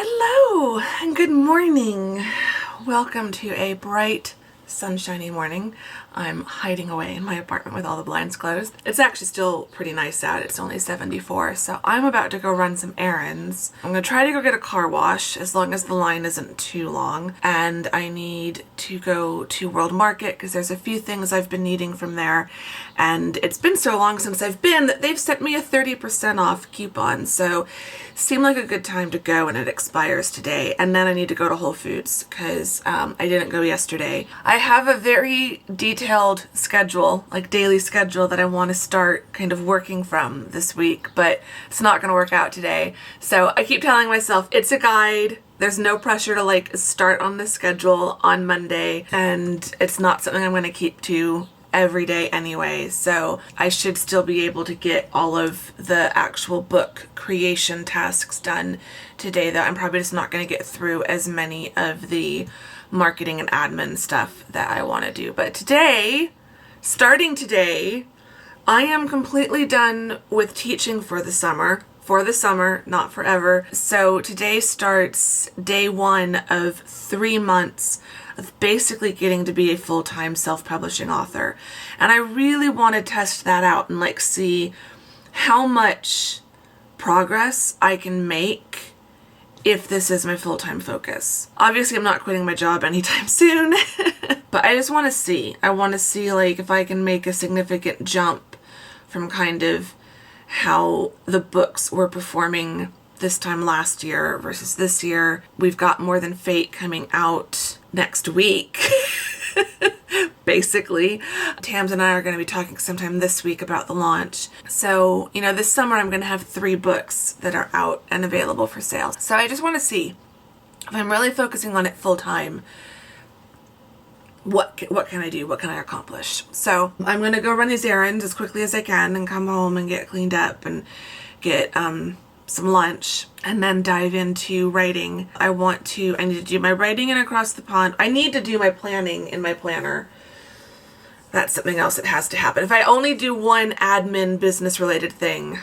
Hello and good morning. Welcome to a bright, sunshiny morning. I'm hiding away in my apartment with all the blinds closed. It's actually still pretty nice out. It's only 74, so I'm about to go run some errands. I'm gonna try to go get a car wash as long as the line isn't too long. And I need to go to World Market because there's a few things I've been needing from there. And it's been so long since I've been that they've sent me a 30% off coupon. So seemed like a good time to go, and it expires today. And then I need to go to Whole Foods because I didn't go yesterday. I have a very detailed schedule, like daily schedule, that I want to start kind of working from this week, but it's not going to work out today. So I keep telling myself it's a guide. There's no pressure to like start on the schedule on Monday, and it's not something I'm going to keep to every day anyway, so I should still be able to get all of the actual book creation tasks done today, though I'm probably just not going to get through as many of the marketing and admin stuff that I want to do. But today, starting today, I am completely done with teaching for the summer. For the summer, not forever. So today starts day one of 3 months of basically getting to be a full-time self-publishing author. And I really want to test that out and like see how much progress I can make if this is my full-time focus. Obviously, I'm not quitting my job anytime soon, but I just want to see. I want to see like if I can make a significant jump from kind of how the books were performing this time last year versus this year. We've got More Than Fate coming out next week. Basically, Tams and I are going to be talking sometime this week about the launch. So, this summer I'm going to have 3 books that are out and available for sale. So I just want to see if I'm really focusing on it full time. What can I do? What can I accomplish? So I'm going to go run these errands as quickly as I can and come home and get cleaned up and get some lunch and then dive into writing. I need to do my writing in Across the Pond. I need to do my planning in my planner. That's something else that has to happen. If I only do one admin business related thing,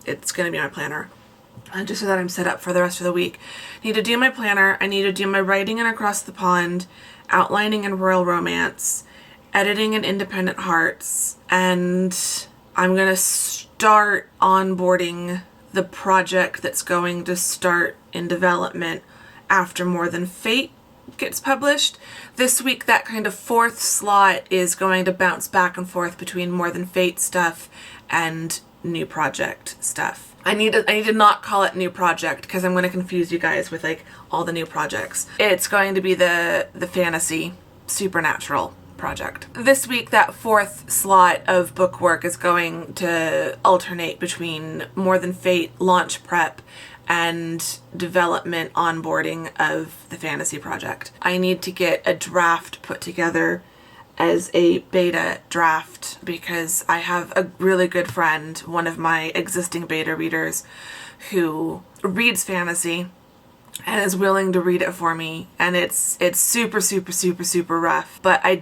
it's going to be my planner. Just so that I'm set up for the rest of the week. I need to do my planner. I need to do my writing in Across the Pond, outlining in Royal Romance, editing in Independent Hearts, and I'm going to start onboarding the project that's going to start in development after More Than Fate gets published. This week, that kind of 4th slot is going to bounce back and forth between More Than Fate stuff and new project stuff. I need to not call it new project because I'm going to confuse you guys with like all the new projects. It's going to be the fantasy supernatural project. This week, that 4th slot of book work is going to alternate between More Than Fate launch prep and development onboarding of the fantasy project. I need to get a draft put together as a beta draft because I have a really good friend, one of my existing beta readers, who reads fantasy and is willing to read it for me, and it's super rough, but I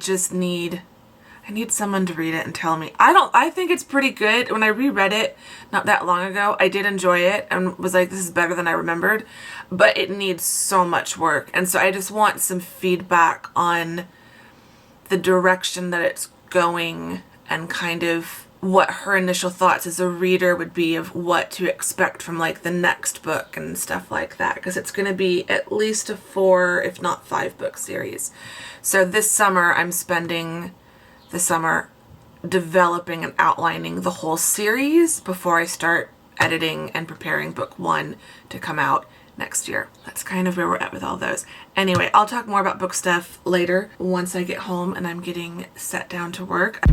need someone to read it and tell me. I think it's pretty good. When I reread it not that long ago, I did enjoy it and was like, this is better than I remembered, but it needs so much work. And so I just want some feedback on the direction that it's going and kind of what her initial thoughts as a reader would be of what to expect from like the next book and stuff like that, because it's going to be at least a 4 if not 5 book series. So this summer I'm spending the summer developing and outlining the whole series before I start editing and preparing book 1 to come out next year. That's kind of where we're at with all those. Anyway, I'll talk more about book stuff later once I get home and I'm getting set down to work.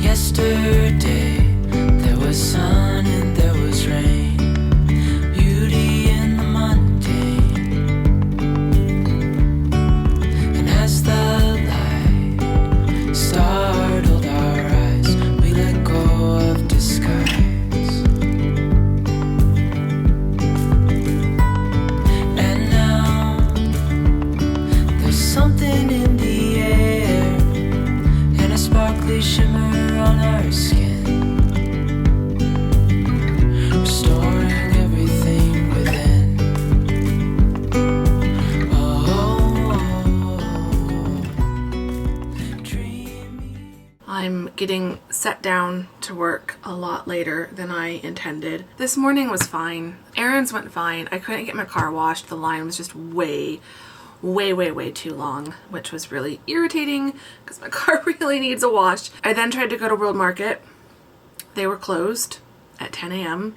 Yesterday there was sun and there was rain, beauty in the mundane, and as the light startled our eyes, we let go of disguise. And now there's something in beauty shimmer on our skin, restoring everything within. I'm getting set down to work a lot later than I intended. This morning was fine. Errands went fine. I couldn't get my car washed. The line was just way too long, which was really irritating because my car really needs a wash. I then tried to go to World Market. They were closed at 10 a.m.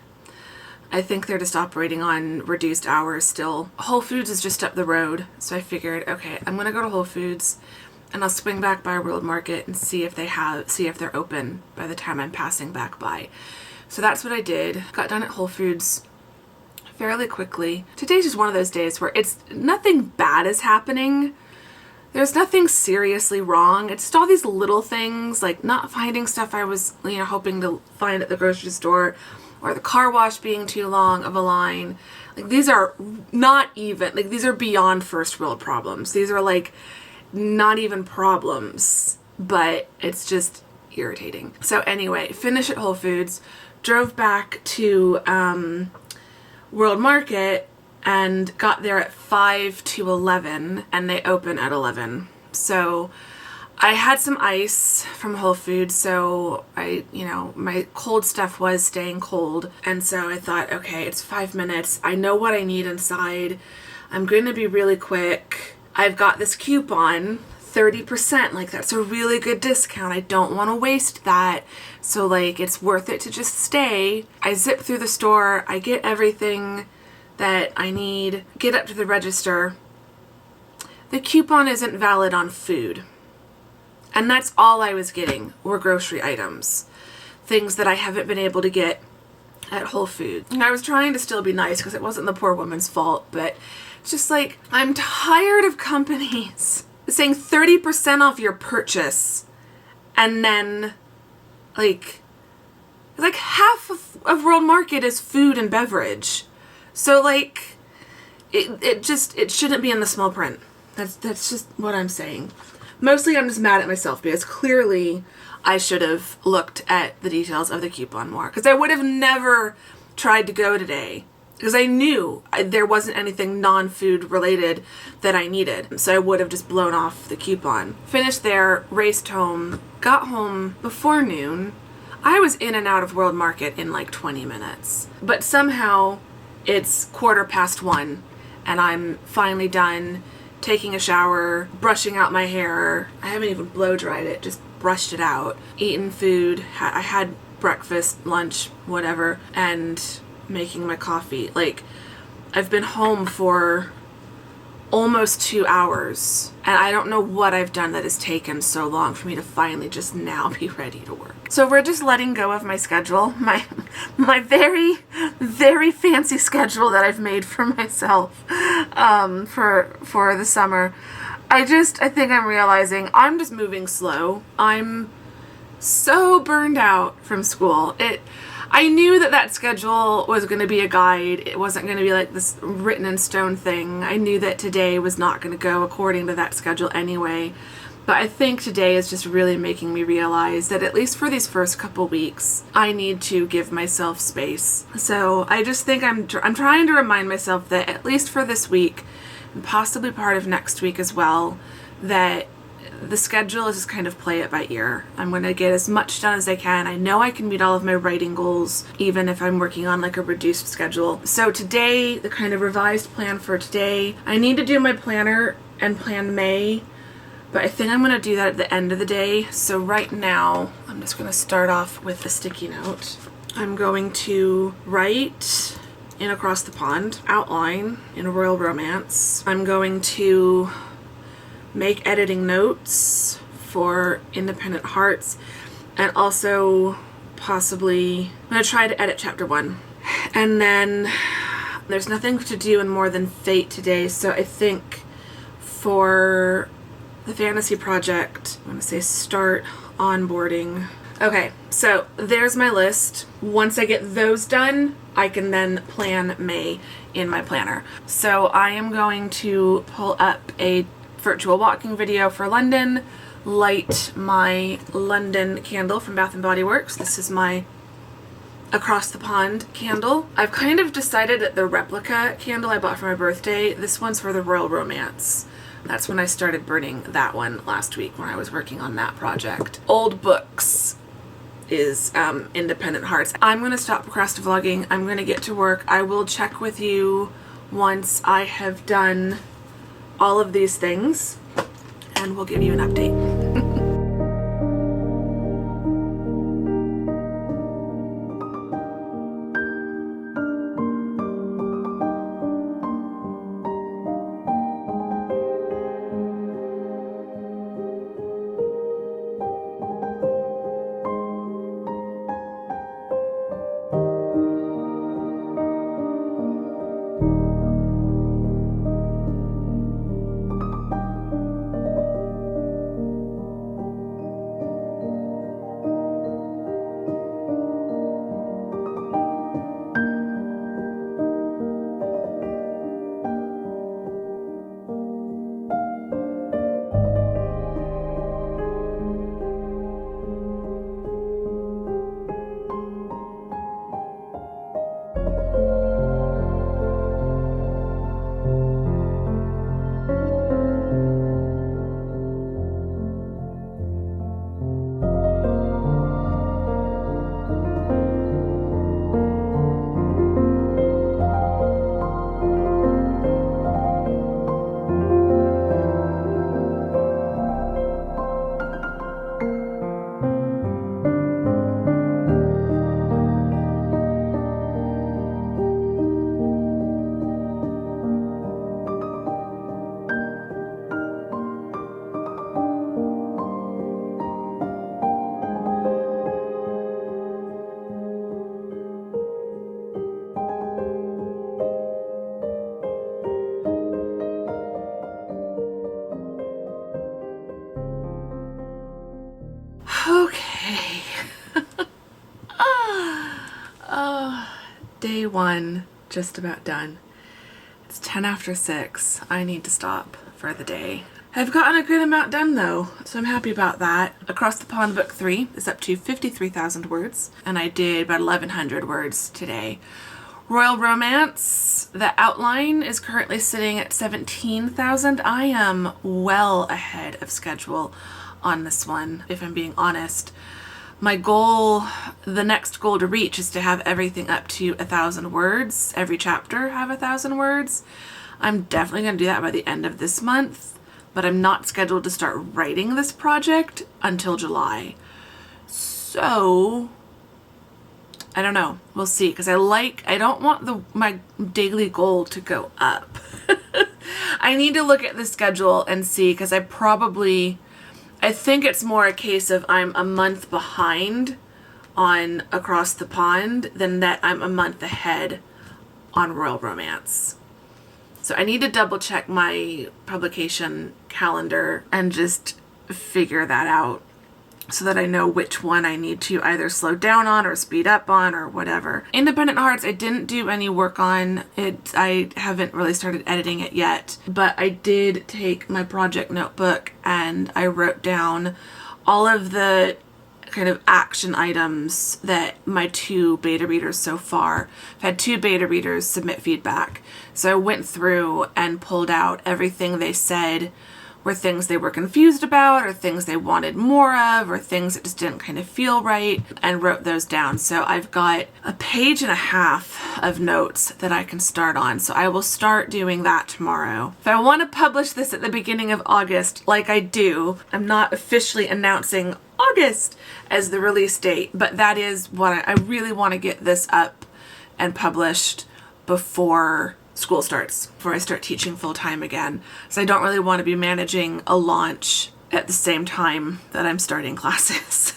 I think they're just operating on reduced hours still. Whole Foods is just up the road, so I figured, okay, I'm gonna go to Whole Foods and I'll swing back by World Market and see if they're open by the time I'm passing back by. So that's what I did. Got done at Whole Foods fairly quickly. Today's just one of those days where nothing bad is happening. There's nothing seriously wrong. It's just all these little things, like not finding stuff I was, hoping to find at the grocery store, or the car wash being too long of a line. Like, these are not even, like, these are beyond first world problems. These are like not even problems, but it's just irritating. So anyway, finished at Whole Foods, drove back to World Market and got there at 5 to 11, and they open at 11. So I had some ice from Whole Foods, so my cold stuff was staying cold. And so I thought, okay, it's 5 minutes. I know what I need inside. I'm going to be really quick. I've got this coupon, 30%. Like, that's a really good discount. I don't want to waste that. So, like, it's worth it to just stay. I zip through the store. I get everything that I need. Get up to the register. The coupon isn't valid on food. And that's all I was getting were grocery items. Things that I haven't been able to get at Whole Foods. And I was trying to still be nice because it wasn't the poor woman's fault, but it's just like, I'm tired of companies saying 30% off your purchase, and then like half of World Market is food and beverage. So like it shouldn't be in the small print. That's just what I'm saying. Mostly I'm just mad at myself because clearly I should have looked at the details of the coupon more, because I would have never tried to go today because I knew there wasn't anything non-food related that I needed. So I would have just blown off the coupon. Finished there, raced home, got home before noon. I was in and out of World Market in like 20 minutes. But somehow it's 1:15 and I'm finally done taking a shower, brushing out my hair. I haven't even blow dried it, just brushed it out. Eaten food. I had breakfast, lunch, whatever, and making my coffee. Like, I've been home for almost 2 hours, and I don't know what I've done that has taken so long for me to finally just now be ready to work. So we're just letting go of my schedule, my very, very fancy schedule that I've made for myself for the summer. I think I'm realizing I'm just moving slow. I'm so burned out from school. I knew that schedule was going to be a guide. It wasn't going to be like this written in stone thing. I knew that today was not going to go according to that schedule anyway. But I think today is just really making me realize that at least for these first couple weeks, I need to give myself space. So I just think I'm trying to remind myself that at least for this week, and possibly part of next week as well, that the schedule is just kind of play it by ear. I'm going to get as much done as I can. I know I can meet all of my writing goals, even if I'm working on like a reduced schedule. So today, the kind of revised plan for today, I need to do my planner and plan May, but I think I'm going to do that at the end of the day. So right now, I'm just going to start off with a sticky note. I'm going to write in Across the Pond, outline in Royal Romance. I'm going to make editing notes for Independent Hearts, and also possibly I'm going to try to edit chapter 1. And then there's nothing to do in More Than Fate today, so I think for the fantasy project, I'm going to say start onboarding. Okay, so there's my list. Once I get those done, I can then plan May in my planner. So I am going to pull up a virtual walking video for London, light my London candle from Bath & Body Works. This is my across the pond candle. I've kind of decided that the replica candle I bought for my birthday, this one's for the Royal Romance. That's when I started burning that one last week when I was working on that project. Old books is Independent Hearts. I'm gonna stop procrastinating. I'm gonna get to work. I will check with you once I have done all of these things and we'll give you an update. Okay. Day one, just about done. It's 10 after 6. I need to stop for the day. I've gotten a good amount done though, so I'm happy about that. Across the Pond Book 3 is up to 53,000 words, and I did about 1,100 words today. Royal Romance, the outline is currently sitting at 17,000. I am well ahead of schedule on this one, if I'm being honest. My goal, the next goal to reach, is to have everything up to 1,000 words. Every chapter have 1,000 words. I'm definitely going to do that by the end of this month, but I'm not scheduled to start writing this project until July. So I don't know. We'll see, because I don't want my daily goal to go up. I need to look at the schedule and see, because I think it's more a case of I'm a month behind on Across the Pond than that I'm a month ahead on Royal Romance. So I need to double check my publication calendar and just figure that out so that I know which one I need to either slow down on or speed up on or whatever. Independent Hearts, I didn't do any work on it. I haven't really started editing it yet, but I did take my project notebook and I wrote down all of the kind of action items that my 2 beta readers so far. I've had 2 beta readers submit feedback. So I went through and pulled out everything they said were things they were confused about or things they wanted more of or things that just didn't kind of feel right, and wrote those down. So I've got a page and a half of notes that I can start on. So I will start doing that tomorrow. If I want to publish this at the beginning of August, like I do, I'm not officially announcing August as the release date, but that is what I really want to get this up and published before school starts, before I start teaching full-time again. So I don't really want to be managing a launch at the same time that I'm starting classes.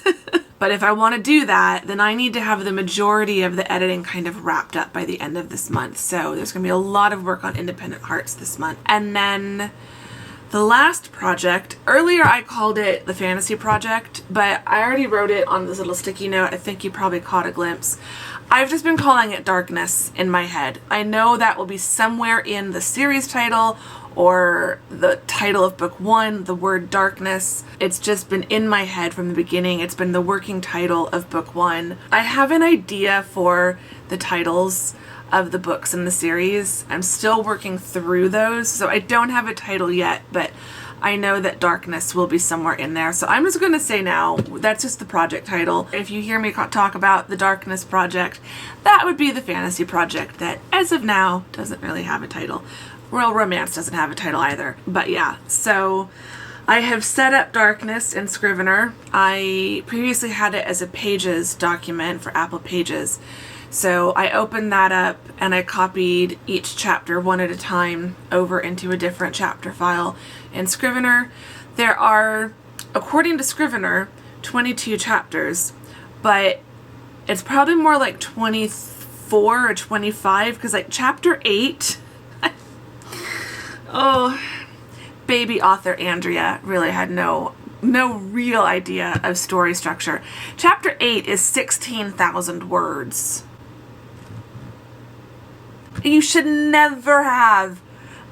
But if I want to do that, then I need to have the majority of the editing kind of wrapped up by the end of this month. So there's going to be a lot of work on Independent Hearts this month. And then the last project, earlier I called it the fantasy project, but I already wrote it on this little sticky note. I think you probably caught a glimpse. I've just been calling it Darkness in my head. I know that will be somewhere in the series title or the title of book 1, the word darkness. It's just been in my head from the beginning. It's been the working title of book 1. I have an idea for the titles of the books in the series. I'm still working through those, so I don't have a title yet, but I know that darkness will be somewhere in there. So I'm just going to say now, that's just the project title. If you hear me talk about the darkness project, that would be the fantasy project that, as of now, doesn't really have a title. Royal Romance doesn't have a title either. But yeah, so I have set up darkness in Scrivener. I previously had it as a Pages document for Apple Pages. So I opened that up and I copied each chapter one at a time over into a different chapter file in Scrivener. There are, according to Scrivener, 22 chapters, but it's probably more like 24 or 25 because like chapter 8, oh, baby author Andrea really had no real idea of story structure. Chapter 8 is 16,000 words. You should never have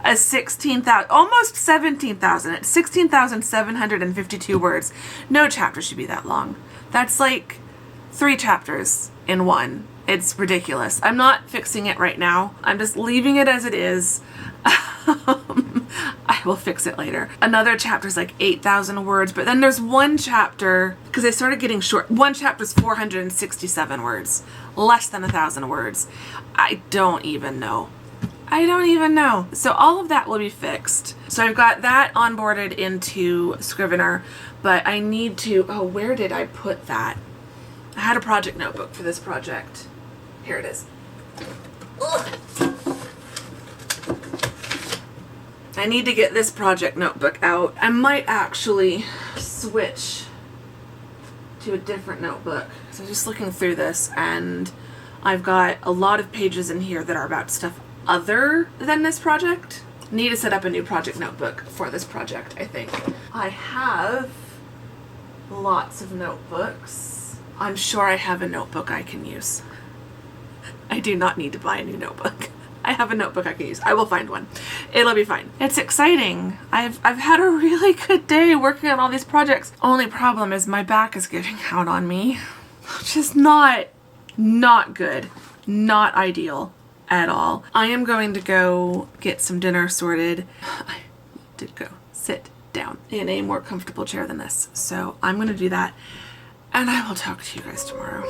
a 16,000, almost 17,000. It's 16,752 words. No chapter should be that long. That's like 3 chapters in one. It's ridiculous. I'm not fixing it right now. I'm just leaving it as it is. I will fix it later. Another chapter is like 8,000 words, but then there's one chapter, because they started getting short. One chapter is 467 words, less than 1,000 words. I don't even know. So all of that will be fixed. So I've got that onboarded into Scrivener, but I need to, oh, where did I put that? I had a project notebook for this project. Here it is. Ugh. I need to get this project notebook out. I might actually switch to a different notebook. So I'm just looking through this and I've got a lot of pages in here that are about stuff other than this project. Need to set up a new project notebook for this project, I think. I have lots of notebooks. I'm sure I have a notebook I can use. I do not need to buy a new notebook. I have a notebook I can use. I will find one. It'll be fine. It's exciting. I've had a really good day working on all these projects. Only problem is my back is giving out on me. Which is not good. Not ideal at all. I am going to go get some dinner sorted. I need to go sit down in a more comfortable chair than this. So I'm going to do that and I will talk to you guys tomorrow.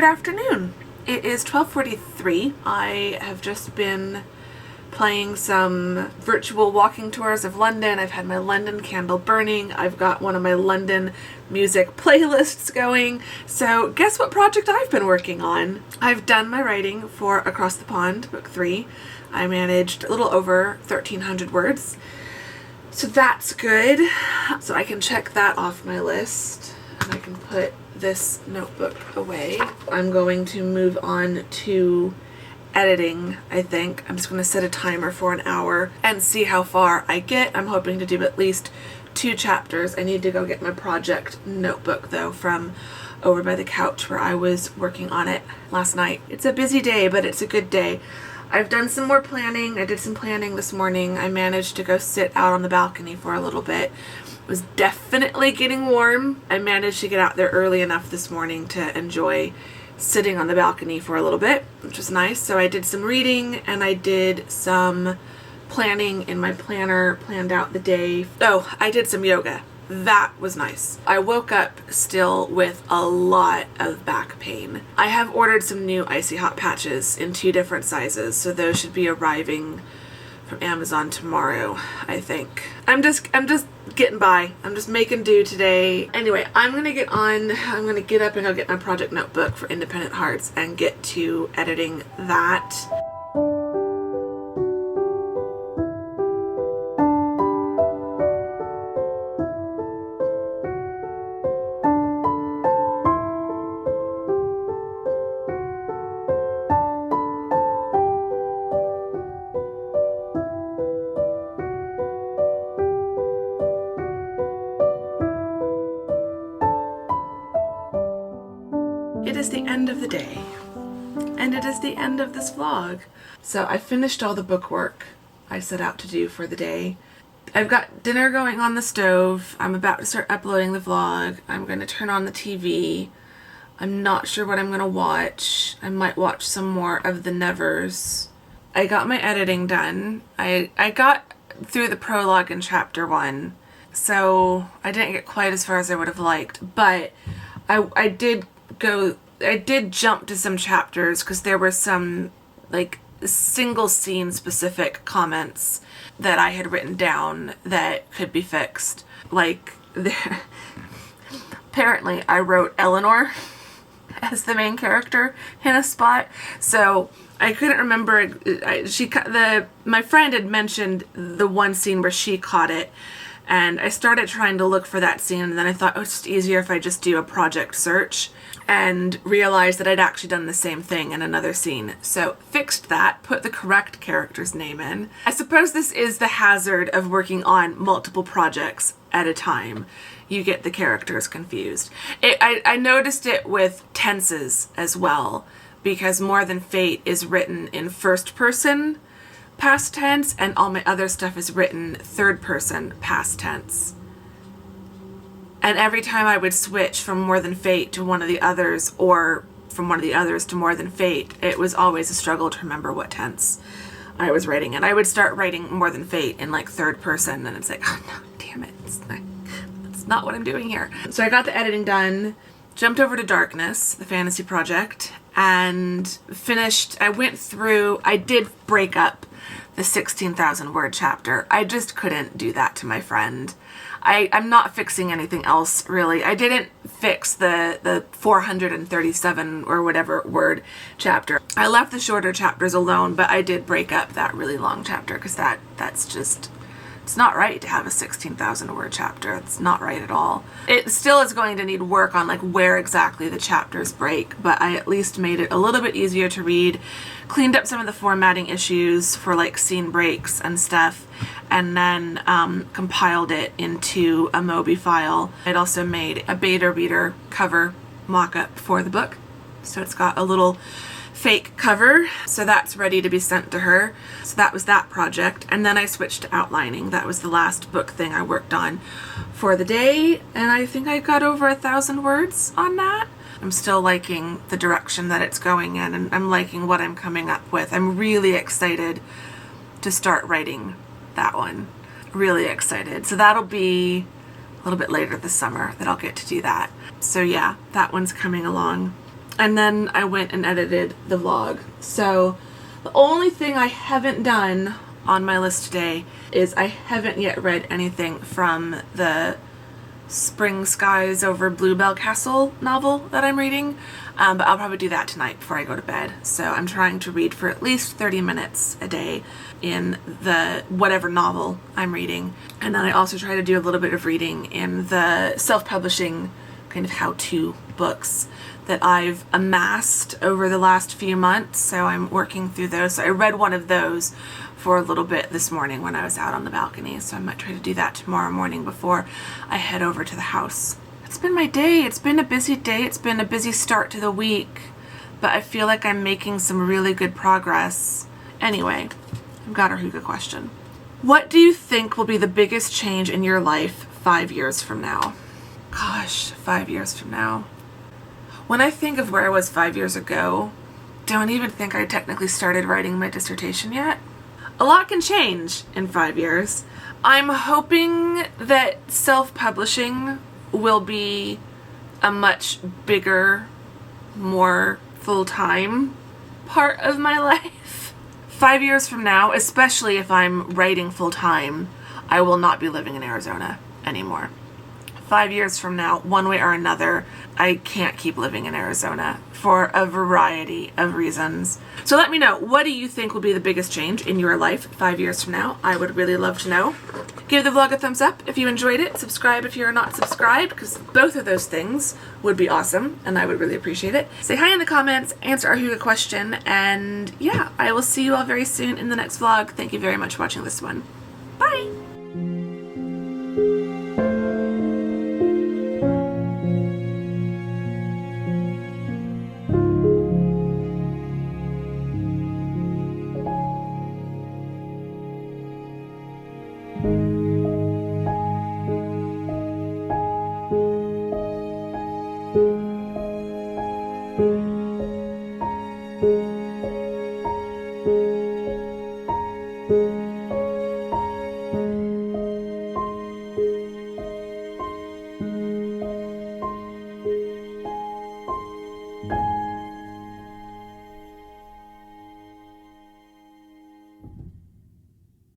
afternoon. It is 12:43. I have just been playing some virtual walking tours of London. I've had my London candle burning. I've got one of my London music playlists going. So guess what project I've been working on? I've done my writing for Across the Pond, book 3. I managed a little over 1,300 words. So that's good. So I can check that off my list. And I can put this notebook away. I'm going to move on to editing, I think. I'm just going to set a timer for an hour and see how far I get. I'm hoping to do at least 2 chapters. I need to go get my project notebook though from over by the couch where I was working on it last night. It's a busy day, but it's a good day. I've done some more planning. I did some planning this morning. I managed to go sit out on the balcony for a little bit. It was definitely getting warm. I managed to get out there early enough this morning to enjoy sitting on the balcony for a little bit, which was nice. So I did some reading and I did some planning in my planner, planned out the day. Oh, I did some yoga. That was nice. I woke up still with a lot of back pain. I have ordered some new icy hot patches in 2 different sizes, so those should be arriving from Amazon tomorrow, I think. I'm just getting by. I'm just making do today. Anyway, I'm gonna get up and go get my project notebook for Independent Hearts and get to editing that. It is the end of the day, and it is the end of this vlog. So I finished all the book work I set out to do for the day. I've got dinner going on the stove. I'm about to start uploading the vlog. I'm going to turn on the TV. I'm not sure what I'm going to watch. I might watch some more of The Nevers. I got my editing done. I got through the prologue in chapter 1, so I didn't get quite as far as I would have liked, but I did jump to some chapters because there were some like single scene specific comments that I had written down that could be fixed. Like apparently I wrote Eleanor as the main character in a spot, so I couldn't remember. My friend had mentioned the one scene where she caught it, and I started trying to look for that scene, and then I thought, oh, it's just easier if I just do a project search, and realized that I'd actually done the same thing in another scene. So fixed that, put the correct character's name in. I suppose this is the hazard of working on multiple projects at a time. You get the characters confused. I noticed it with tenses as well, because More Than Fate is written in first person past tense, and all my other stuff is written third person past tense. And every time I would switch from More Than Fate to one of the others, or from one of the others to More Than Fate, it was always a struggle to remember what tense I was writing. And I would start writing More Than Fate in like third person, and it's like, oh no, damn it, that's not what I'm doing here. So I got the editing done, jumped over to Darkness, the fantasy project, and finished. I did break up the 16,000 word chapter. I just couldn't do that to my friend. I'm not fixing anything else, really. I didn't fix the 437 or whatever word chapter. I left the shorter chapters alone, but I did break up that really long chapter because that's just, it's not right to have a 16,000 word chapter. It's not right at all. It still is going to need work on like where exactly the chapters break, but I at least made it a little bit easier to read, cleaned up some of the formatting issues for like scene breaks and stuff, and then compiled it into a Mobi file. I'd also made a beta reader cover mock-up for the book, so it's got a little fake cover, so that's ready to be sent to her. So that was that project, and then I switched to outlining. That was the last book thing I worked on for the day, and I think I got over 1,000 words on that. I'm still liking the direction that it's going in, and I'm liking what I'm coming up with. I'm really excited to start writing that one. Really excited. So that'll be a little bit later this summer that I'll get to do that. So yeah, that one's coming along. And then I went and edited the vlog. So the only thing I haven't done on my list today is I haven't yet read anything from the Spring Skies Over Bluebell Castle novel that I'm reading, but I'll probably do that tonight before I go to bed. So I'm trying to read for at least 30 minutes a day in the whatever novel I'm reading. And then I also try to do a little bit of reading in the self-publishing kind of how-to books that I've amassed over the last few months. So I'm working through those. So I read one of those for a little bit this morning when I was out on the balcony. So I might try to do that tomorrow morning before I head over to the house. It's been my day. It's been a busy day. It's been a busy start to the week, but I feel like I'm making some really good progress. Anyway, I've got our Hygge question. What do you think will be the biggest change in your life 5 years from now? Gosh, 5 years from now. When I think of where I was 5 years ago, don't even think I technically started writing my dissertation yet. A lot can change in 5 years. I'm hoping that self-publishing will be a much bigger, more full-time part of my life. 5 years from now, especially if I'm writing full-time, I will not be living in Arizona anymore. 5 years from now, one way or another, I can't keep living in Arizona for a variety of reasons. So let me know, what do you think will be the biggest change in your life 5 years from now? I would really love to know. Give the vlog a thumbs up if you enjoyed it. Subscribe if you're not subscribed, because both of those things would be awesome, and I would really appreciate it. Say hi in the comments, answer our Hygge question, and yeah, I will see you all very soon in the next vlog. Thank you very much for watching this one. Bye! Thank you.